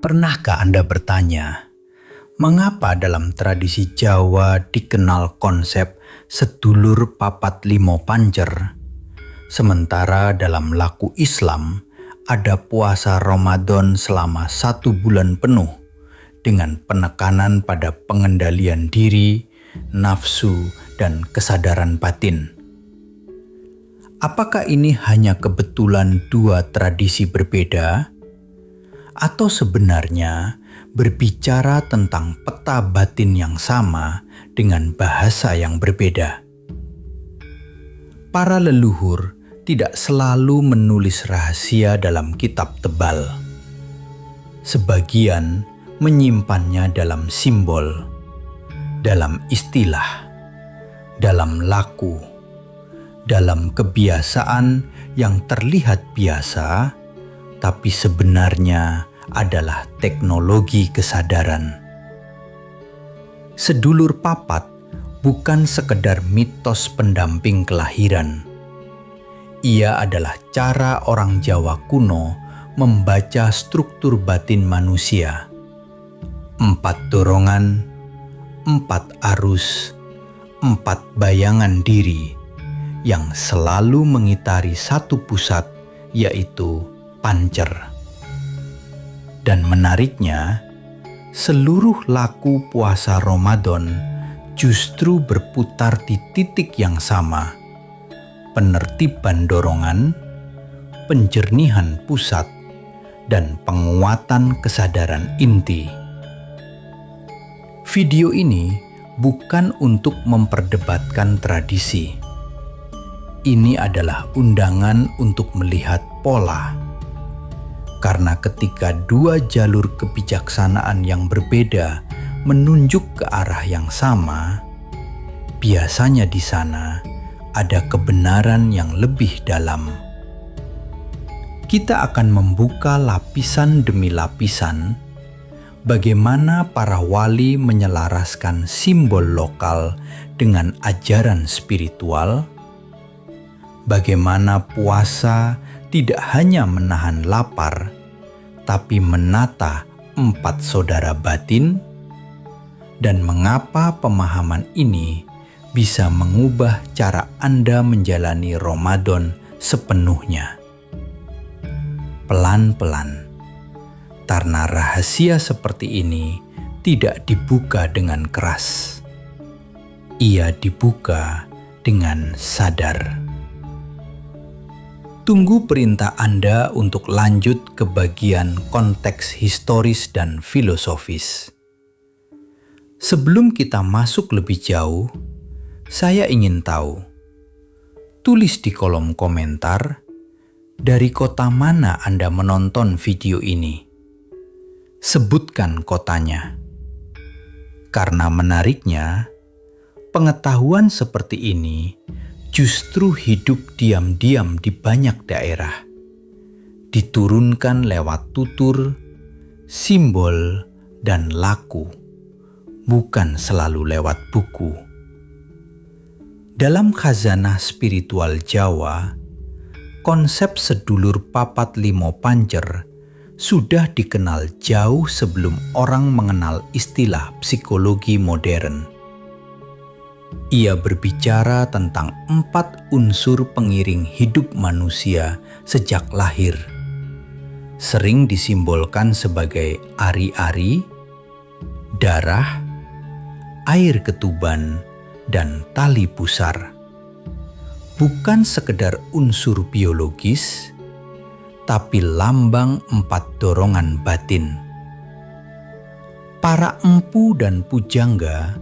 Pernahkah Anda bertanya, mengapa dalam tradisi Jawa dikenal konsep sedulur papat limo panjer, sementara dalam laku Islam ada puasa Ramadan selama 1 bulan penuh dengan penekanan pada pengendalian diri, nafsu, dan kesadaran batin? Apakah ini hanya kebetulan dua tradisi berbeda? Atau sebenarnya berbicara tentang peta batin yang sama dengan bahasa yang berbeda? Para leluhur tidak selalu menulis rahasia dalam kitab tebal. Sebagian menyimpannya dalam simbol, dalam istilah, dalam laku, dalam kebiasaan yang terlihat biasa, tapi sebenarnya adalah teknologi kesadaran. Sedulur papat bukan sekedar mitos pendamping kelahiran. Ia adalah cara orang Jawa kuno membaca struktur batin manusia. 4 dorongan, 4 arus, 4 bayangan diri yang selalu mengitari satu pusat, yaitu pancer. Dan menariknya, seluruh laku puasa Ramadan justru berputar di titik yang sama: penertiban dorongan, penjernihan pusat, dan penguatan kesadaran inti. Video ini bukan untuk memperdebatkan tradisi. Ini adalah undangan untuk melihat pola. Karena ketika dua jalur kebijaksanaan yang berbeda menunjuk ke arah yang sama, biasanya di sana ada kebenaran yang lebih dalam. Kita akan membuka lapisan demi lapisan bagaimana para wali menyelaraskan simbol lokal dengan ajaran spiritual, bagaimana puasa tidak hanya menahan lapar, tapi menata 4 saudara batin, dan mengapa pemahaman ini bisa mengubah cara Anda menjalani Ramadan sepenuhnya. Pelan-pelan, karena rahasia seperti ini tidak dibuka dengan keras. Ia dibuka dengan sadar. Tunggu perintah Anda untuk lanjut ke bagian konteks historis dan filosofis. Sebelum kita masuk lebih jauh, saya ingin tahu, tulis di kolom komentar dari kota mana Anda menonton video ini. Sebutkan kotanya. Karena menariknya, pengetahuan seperti ini justru hidup diam-diam di banyak daerah. Diturunkan lewat tutur, simbol, dan laku, bukan selalu lewat buku. Dalam khazanah spiritual Jawa, konsep sedulur papat limo panjer sudah dikenal jauh sebelum orang mengenal istilah psikologi modern. Ia berbicara tentang 4 unsur pengiring hidup manusia sejak lahir. Sering disimbolkan sebagai ari-ari, darah, air ketuban, dan tali pusar. Bukan sekedar unsur biologis, tapi lambang 4 dorongan batin. Para empu dan pujangga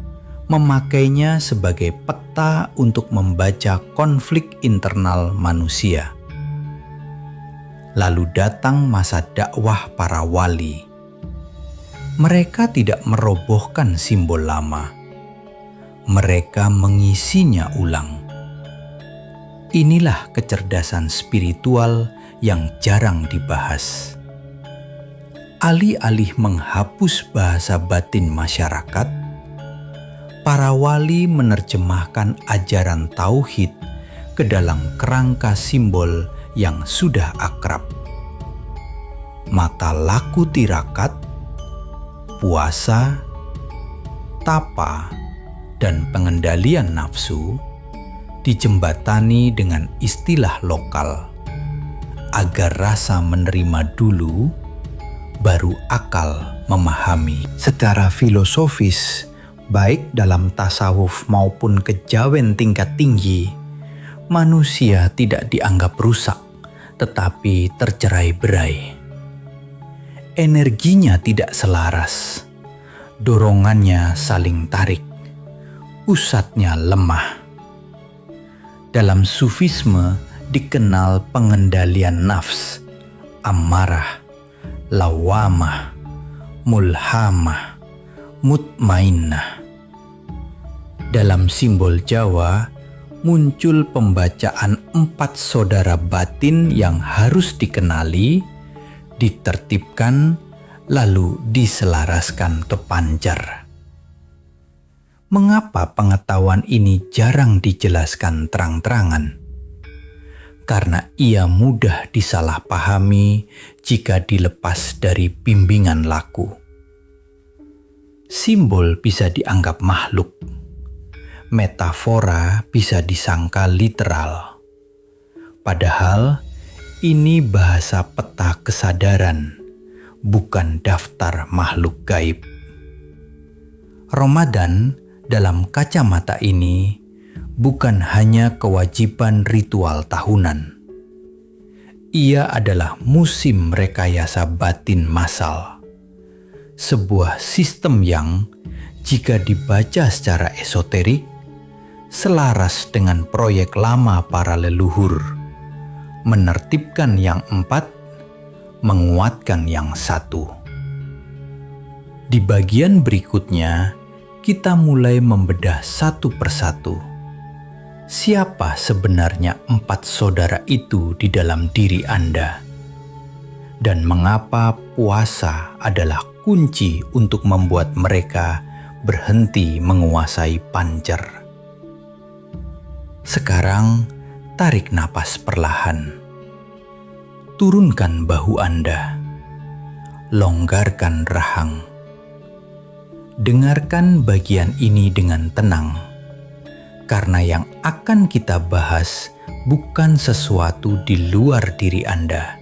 memakainya sebagai peta untuk membaca konflik internal manusia. Lalu datang masa dakwah para wali. Mereka tidak merobohkan simbol lama. Mereka mengisinya ulang. Inilah kecerdasan spiritual yang jarang dibahas. Alih-alih menghapus bahasa batin masyarakat, para wali menerjemahkan ajaran tauhid ke dalam kerangka simbol yang sudah akrab. Mata laku tirakat puasa, tapa, dan pengendalian nafsu dijembatani dengan istilah lokal agar rasa menerima dulu, baru akal memahami. Secara filosofis, baik dalam tasawuf maupun kejawen tingkat tinggi, manusia tidak dianggap rusak, tetapi tercerai-berai. Energinya tidak selaras, dorongannya saling tarik, usatnya lemah. Dalam sufisme dikenal pengendalian nafs, amarah, lawamah, mulhamah, mutmainnah. Dalam simbol Jawa muncul pembacaan 4 saudara batin yang harus dikenali, ditertibkan, lalu diselaraskan terpancar. Mengapa pengetahuan ini jarang dijelaskan terang-terangan? Karena ia mudah disalahpahami jika dilepas dari bimbingan laku. Simbol bisa dianggap makhluk, metafora bisa disangka literal. Padahal ini bahasa peta kesadaran, bukan daftar makhluk gaib. Ramadan dalam kacamata ini bukan hanya kewajiban ritual tahunan. Ia adalah musim rekayasa batin massal. Sebuah sistem yang, jika dibaca secara esoterik, selaras dengan proyek lama para leluhur, menertibkan yang 4, menguatkan yang 1. Di bagian berikutnya, kita mulai membedah satu persatu. Siapa sebenarnya 4 saudara itu di dalam diri Anda? Dan mengapa puasa adalah kunci untuk membuat mereka berhenti menguasai pancer? Sekarang, tarik napas perlahan. Turunkan bahu Anda. Longgarkan rahang. Dengarkan bagian ini dengan tenang, karena yang akan kita bahas bukan sesuatu di luar diri Anda,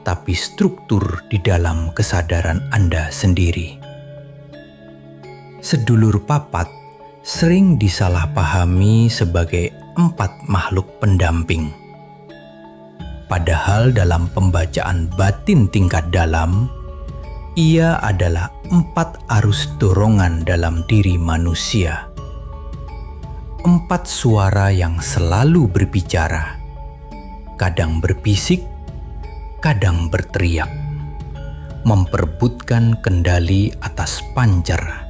tapi struktur di dalam kesadaran Anda sendiri. Sedulur papat sering disalahpahami sebagai 4 makhluk pendamping. Padahal dalam pembacaan batin tingkat dalam, ia adalah 4 arus dorongan dalam diri manusia. 4 suara yang selalu berbicara, kadang berbisik, kadang berteriak, memperebutkan kendali atas pancar,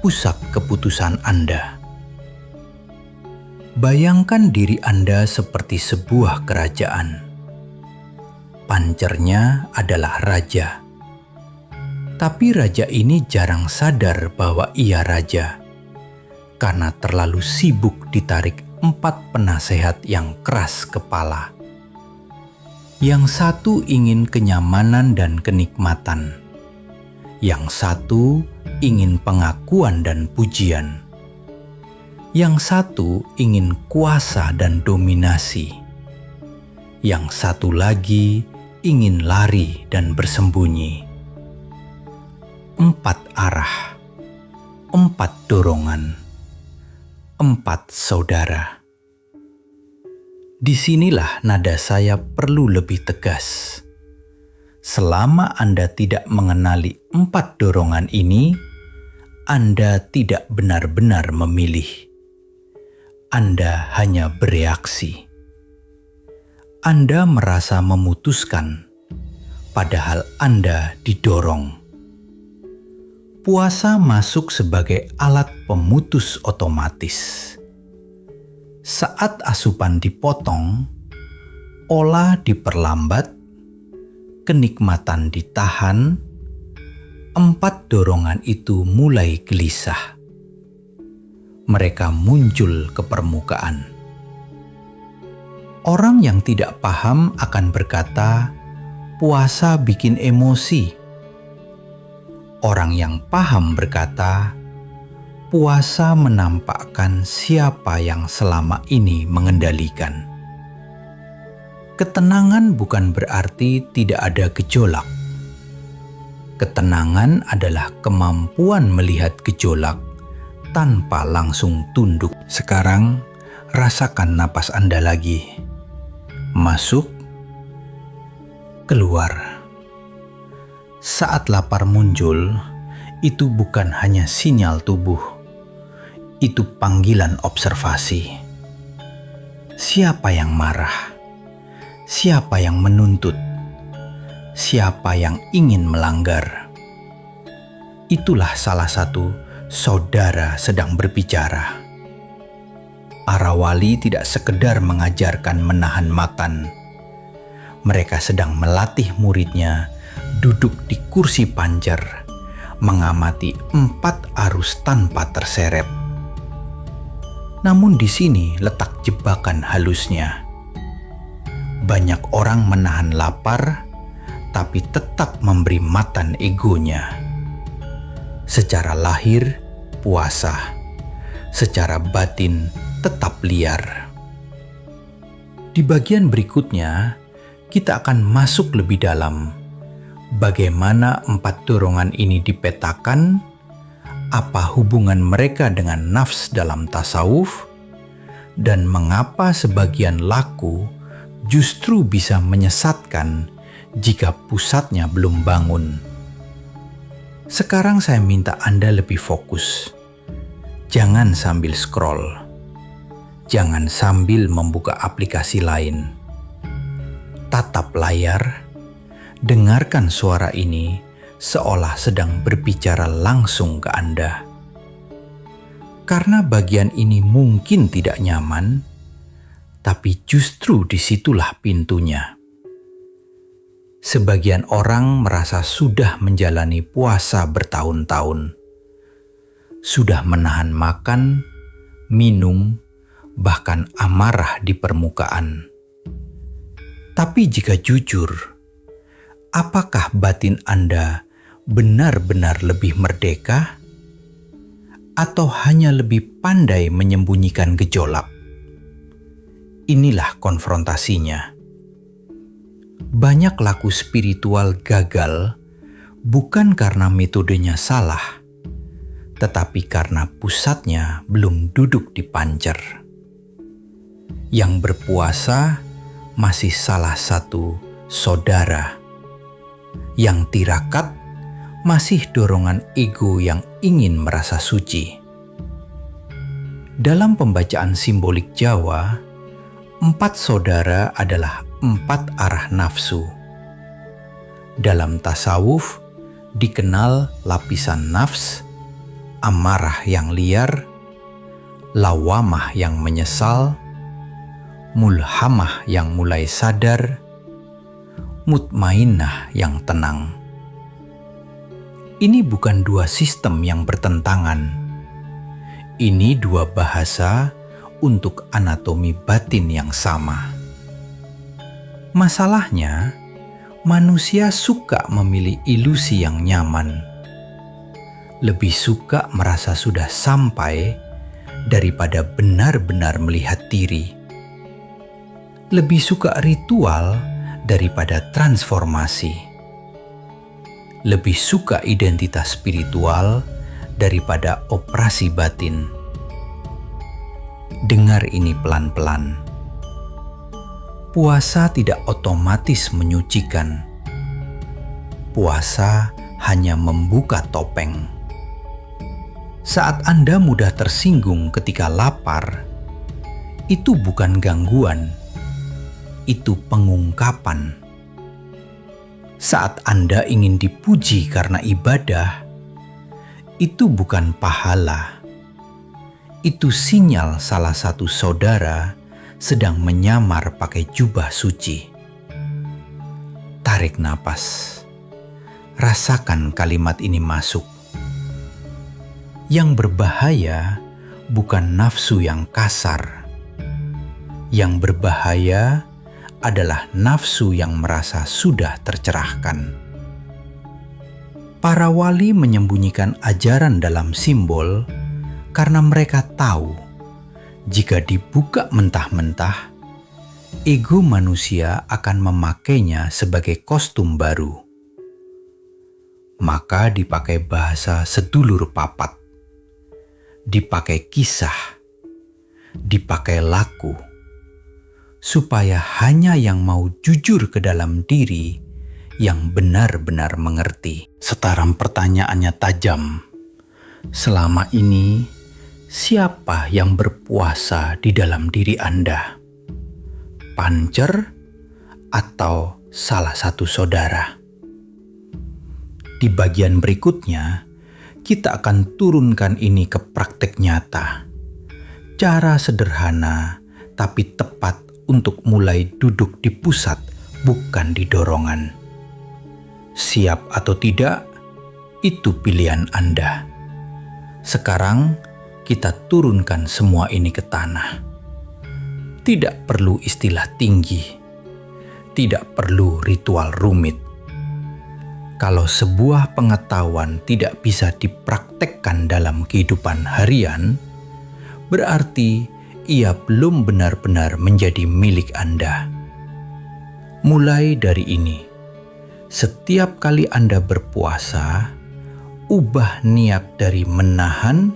pusat keputusan Anda. Bayangkan diri Anda seperti sebuah kerajaan. Pancernya adalah raja. Tapi raja ini jarang sadar bahwa ia raja, karena terlalu sibuk ditarik 4 penasehat yang keras kepala. Yang satu ingin kenyamanan dan kenikmatan. Yang satu ingin pengakuan dan pujian. Yang satu ingin kuasa dan dominasi. Yang satu lagi ingin lari dan bersembunyi. 4 arah, 4 dorongan, 4 saudara. Disinilah nada saya perlu lebih tegas. Selama Anda tidak mengenali 4 dorongan ini, Anda tidak benar-benar memilih. Anda hanya bereaksi. Anda merasa memutuskan, padahal Anda didorong. Puasa masuk sebagai alat pemutus otomatis. Saat asupan dipotong, olah diperlambat, kenikmatan ditahan, 4 dorongan itu mulai gelisah. Mereka muncul ke permukaan. Orang yang tidak paham akan berkata, puasa bikin emosi. Orang yang paham berkata, puasa menampakkan siapa yang selama ini mengendalikan. Ketenangan bukan berarti tidak ada gejolak. Ketenangan adalah kemampuan melihat gejolak tanpa langsung tunduk. Sekarang, rasakan napas Anda lagi. Masuk, keluar. Saat lapar muncul, itu bukan hanya sinyal tubuh. Itu panggilan observasi. Siapa yang marah? Siapa yang menuntut? Siapa yang ingin melanggar? Itulah salah satu saudara sedang berbicara. Arawali tidak sekedar mengajarkan menahan makan. Mereka sedang melatih muridnya duduk di kursi panjer, mengamati 4 arus tanpa terseret. Namun di sini letak jebakan halusnya. Banyak orang menahan lapar, tapi tetap memberi makan egonya. Secara lahir, puasa. Secara batin, tetap liar. Di bagian berikutnya, kita akan masuk lebih dalam. Bagaimana 4 dorongan ini dipetakan, apa hubungan mereka dengan nafs dalam tasawuf, dan mengapa sebagian laku justru bisa menyesatkan jika pusatnya belum bangun. Sekarang saya minta Anda lebih fokus. Jangan sambil scroll. Jangan sambil membuka aplikasi lain. Tatap layar, dengarkan suara ini seolah sedang berbicara langsung ke Anda. Karena bagian ini mungkin tidak nyaman, tapi justru disitulah pintunya. Sebagian orang merasa sudah menjalani puasa bertahun-tahun. Sudah menahan makan, minum, bahkan amarah di permukaan. Tapi jika jujur, apakah batin Anda benar-benar lebih merdeka? Atau hanya lebih pandai menyembunyikan gejolak? Inilah konfrontasinya. Banyak laku spiritual gagal bukan karena metodenya salah, tetapi karena pusatnya belum duduk di panjer. Yang berpuasa masih salah satu saudara. Yang tirakat masih dorongan ego yang ingin merasa suci. Dalam pembacaan simbolik Jawa, 4 saudara adalah 4 arah nafsu. Dalam tasawuf dikenal lapisan nafs, amarah yang liar, lawamah yang menyesal, mulhamah yang mulai sadar, mutmainnah yang tenang. Ini bukan 2 sistem yang bertentangan. Ini 2 bahasa untuk anatomi batin yang sama. Masalahnya, manusia suka memilih ilusi yang nyaman. Lebih suka merasa sudah sampai daripada benar-benar melihat diri. Lebih suka ritual daripada transformasi. Lebih suka identitas spiritual daripada operasi batin. Dengar ini pelan-pelan. Puasa tidak otomatis menyucikan. Puasa hanya membuka topeng. Saat Anda mudah tersinggung ketika lapar, itu bukan gangguan, itu pengungkapan. Saat Anda ingin dipuji karena ibadah, itu bukan pahala. Itu sinyal salah satu saudara sedang menyamar pakai jubah suci. Tarik napas. Rasakan kalimat ini masuk. Yang berbahaya bukan nafsu yang kasar. Yang berbahaya adalah nafsu yang merasa sudah tercerahkan. Para wali menyembunyikan ajaran dalam simbol karena mereka tahu jika dibuka mentah-mentah, ego manusia akan memakainya sebagai kostum baru. Maka dipakai bahasa sedulur papat, dipakai kisah, dipakai laku, supaya hanya yang mau jujur ke dalam diri yang benar-benar mengerti. Setarang pertanyaannya tajam. Selama ini, siapa yang berpuasa di dalam diri Anda? Pancer atau salah satu saudara? Di bagian berikutnya, kita akan turunkan ini ke praktek nyata. Cara sederhana tapi tepat untuk mulai duduk di pusat, bukan di dorongan. Siap atau tidak, itu pilihan Anda. Sekarang kita turunkan semua ini ke tanah. Tidak perlu istilah tinggi, tidak perlu ritual rumit. Kalau sebuah pengetahuan tidak bisa dipraktekkan dalam kehidupan harian, berarti ia belum benar-benar menjadi milik Anda. Mulai dari ini, setiap kali Anda berpuasa, ubah niat dari menahan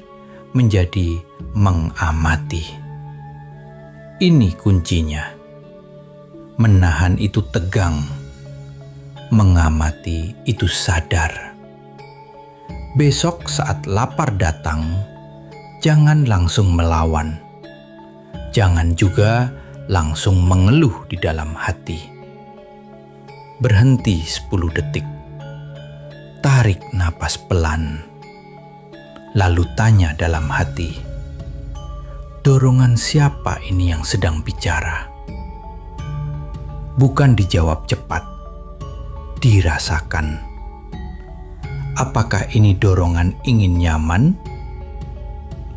menjadi mengamati. Ini kuncinya. Menahan itu tegang, mengamati itu sadar. Besok saat lapar datang, jangan langsung melawan. Jangan juga langsung mengeluh di dalam hati. Berhenti 10 detik. Tarik napas pelan. Lalu tanya dalam hati, dorongan siapa ini yang sedang bicara? Bukan dijawab cepat, dirasakan. Apakah ini dorongan ingin nyaman?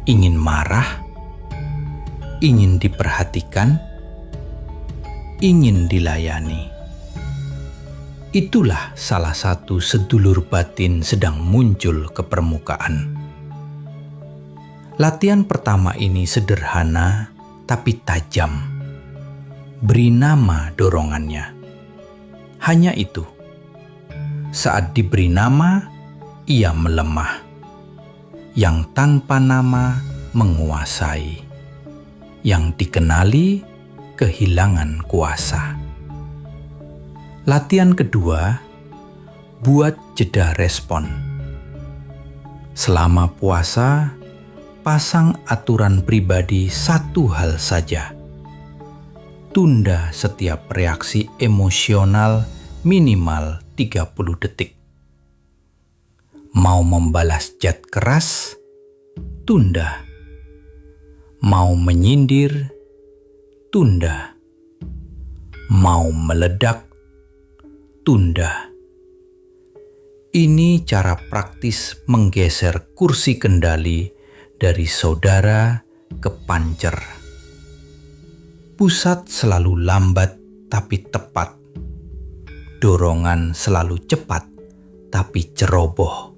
Ingin marah? Ingin diperhatikan? Ingin dilayani? Itulah salah satu sedulur batin sedang muncul ke permukaan. Latihan pertama ini sederhana tapi tajam. Beri nama dorongannya. Hanya itu. Saat diberi nama, ia melemah. Yang tanpa nama menguasai. Yang dikenali kehilangan kuasa. Latihan kedua, buat jeda respon. Selama puasa, pasang aturan pribadi satu hal saja. Tunda setiap reaksi emosional minimal 30 detik. Mau membalas chat keras? Tunda. Mau menyindir? Tunda. Mau meledak? Tunda. Ini cara praktis menggeser kursi kendali dari saudara ke pancer. Pusat selalu lambat tapi tepat. Dorongan selalu cepat tapi ceroboh.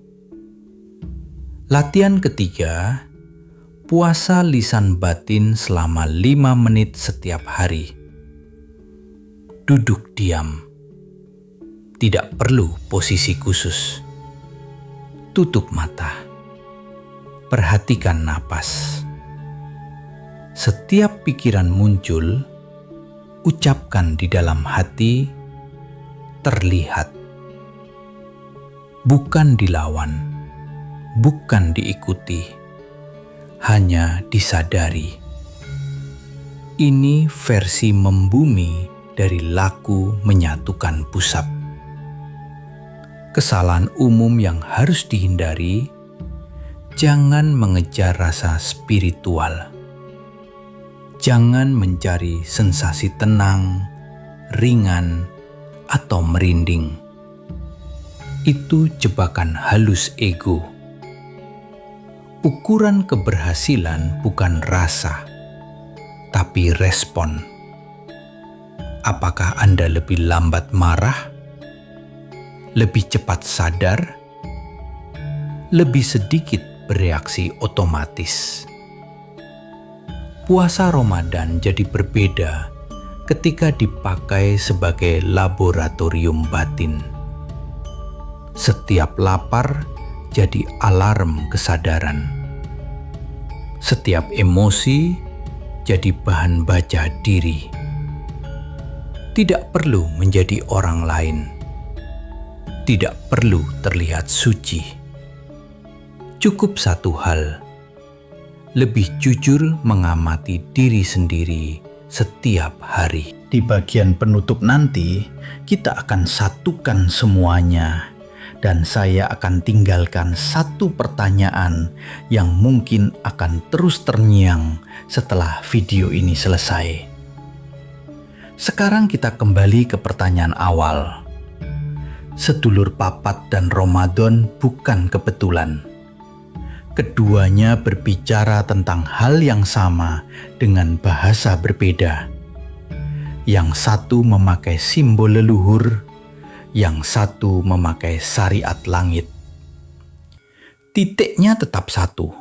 Latihan ketiga, puasa lisan batin selama 5 menit setiap hari. Duduk diam. Tidak perlu posisi khusus. Tutup mata. Perhatikan napas. Setiap pikiran muncul, ucapkan di dalam hati, terlihat. Bukan dilawan, bukan diikuti, hanya disadari. Ini versi membumi dari laku menyatukan pusat. Kesalahan umum yang harus dihindari, jangan mengejar rasa spiritual. Jangan mencari sensasi tenang, ringan, atau merinding. Itu jebakan halus ego. Ukuran keberhasilan bukan rasa, tapi respon. Apakah Anda lebih lambat marah? Lebih cepat sadar, lebih sedikit bereaksi otomatis. Puasa Ramadan jadi berbeda ketika dipakai sebagai laboratorium batin. Setiap lapar jadi alarm kesadaran. Setiap emosi jadi bahan baca diri. Tidak perlu menjadi orang lain. Tidak perlu terlihat suci. Cukup satu hal, lebih jujur mengamati diri sendiri setiap hari. Di bagian penutup nanti, kita akan satukan semuanya. Dan saya akan tinggalkan satu pertanyaan yang mungkin akan terus terngiang setelah video ini selesai. Sekarang kita kembali ke pertanyaan awal. Sedulur Papat dan Ramadan bukan kebetulan. Keduanya berbicara tentang hal yang sama dengan bahasa berbeda. Yang satu memakai simbol leluhur, yang satu memakai syariat langit. Titiknya tetap satu,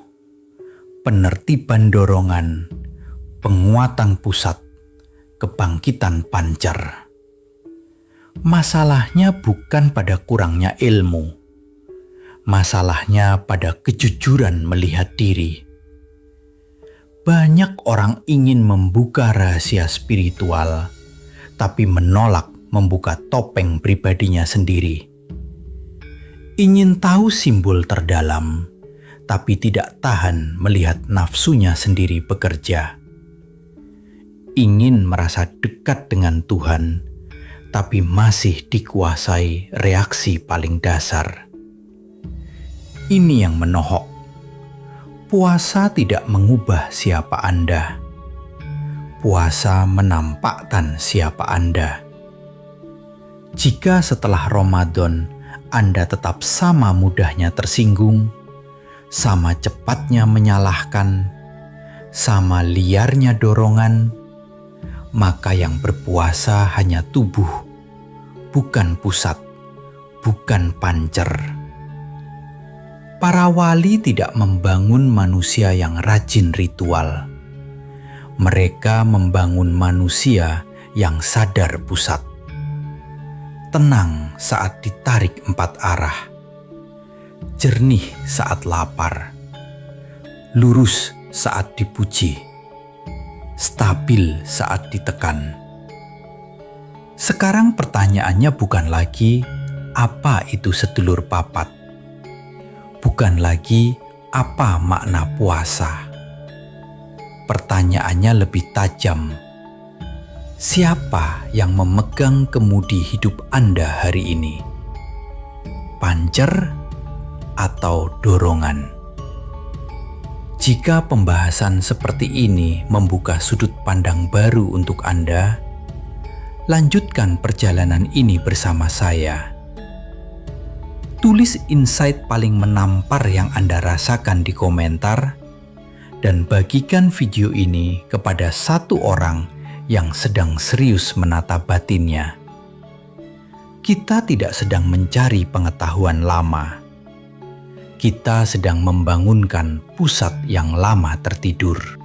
penertiban dorongan, penguatan pusat, kebangkitan pancar. Masalahnya bukan pada kurangnya ilmu, masalahnya pada kejujuran melihat diri. Banyak orang ingin membuka rahasia spiritual, tapi menolak membuka topeng pribadinya sendiri. Ingin tahu simbol terdalam, tapi tidak tahan melihat nafsunya sendiri bekerja. Ingin merasa dekat dengan Tuhan, tapi masih dikuasai reaksi paling dasar. Ini yang menohok. Puasa tidak mengubah siapa Anda. Puasa menampakkan siapa Anda. Jika setelah Ramadan Anda tetap sama mudahnya tersinggung, sama cepatnya menyalahkan, sama liarnya dorongan, maka yang berpuasa hanya tubuh, bukan pusat, bukan pancer. Para wali tidak membangun manusia yang rajin ritual. Mereka membangun manusia yang sadar pusat. Tenang saat ditarik 4 arah, jernih saat lapar, lurus saat dipuji, stabil saat ditekan. Sekarang pertanyaannya bukan lagi apa itu sedulur papat, bukan lagi apa makna puasa. Pertanyaannya lebih tajam. Siapa yang memegang kemudi hidup Anda hari ini? Pancer atau dorongan? Jika pembahasan seperti ini membuka sudut pandang baru untuk Anda, lanjutkan perjalanan ini bersama saya. Tulis insight paling menampar yang Anda rasakan di komentar, dan bagikan video ini kepada satu orang yang sedang serius menata batinnya. Kita tidak sedang mencari pengetahuan lama. Kita sedang membangunkan pusat yang lama tertidur.